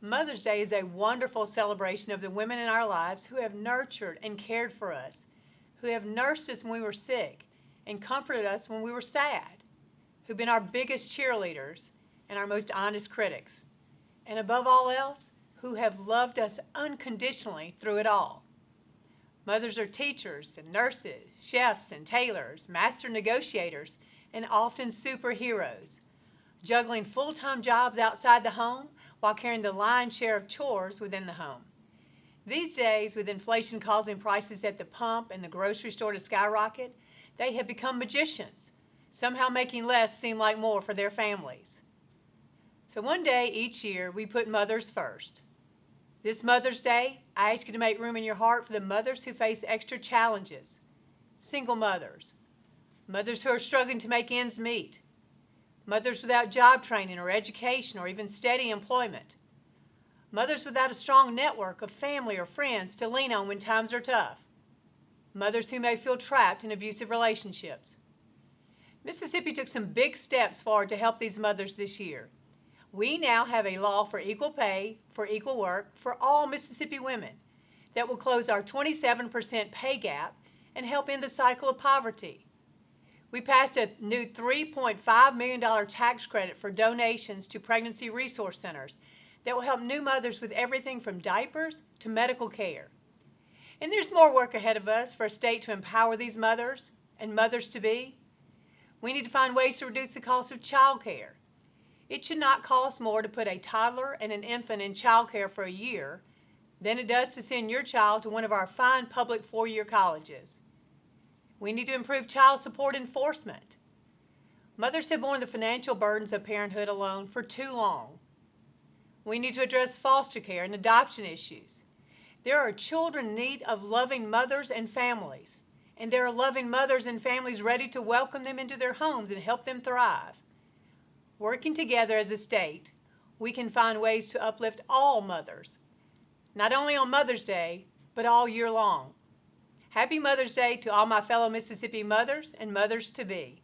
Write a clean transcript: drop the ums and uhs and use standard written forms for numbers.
Mother's Day is a wonderful celebration of the women in our lives who have nurtured and cared for us, who have nursed us when we were sick and comforted us when we were sad, who've been our biggest cheerleaders and our most honest critics, and above all else, who have loved us unconditionally through it all. Mothers are teachers and nurses, chefs and tailors, master negotiators, and often superheroes, juggling full-time jobs outside the home while carrying the lion's share of chores within the home. These days, with inflation causing prices at the pump and the grocery store to skyrocket, they have become magicians, somehow making less seem like more for their families. So one day each year, we put mothers first. This Mother's Day, I ask you to make room in your heart for the mothers who face extra challenges. Single mothers, mothers who are struggling to make ends meet, mothers without job training or education or even steady employment, mothers without a strong network of family or friends to lean on when times are tough, mothers who may feel trapped in abusive relationships. Mississippi took some big steps forward to help these mothers this year. We now have a law for equal pay for equal work for all Mississippi women that will close our 27% pay gap and help end the cycle of poverty. We passed a new $3.5 million tax credit for donations to pregnancy resource centers that will help new mothers with everything from diapers to medical care. And there's more work ahead of us for a state to empower these mothers and mothers-to-be. We need to find ways to reduce the cost of child care. It should not cost more to put a toddler and an infant in child care for a year than it does to send your child to one of our fine public four-year colleges. We need to improve child support enforcement. Mothers have borne the financial burdens of parenthood alone for too long. We need to address foster care and adoption issues. There are children in need of loving mothers and families, and there are loving mothers and families ready to welcome them into their homes and help them thrive. Working together as a state, we can find ways to uplift all mothers, not only on Mother's Day, but all year long. Happy Mother's Day to all my fellow Mississippi mothers and mothers-to-be.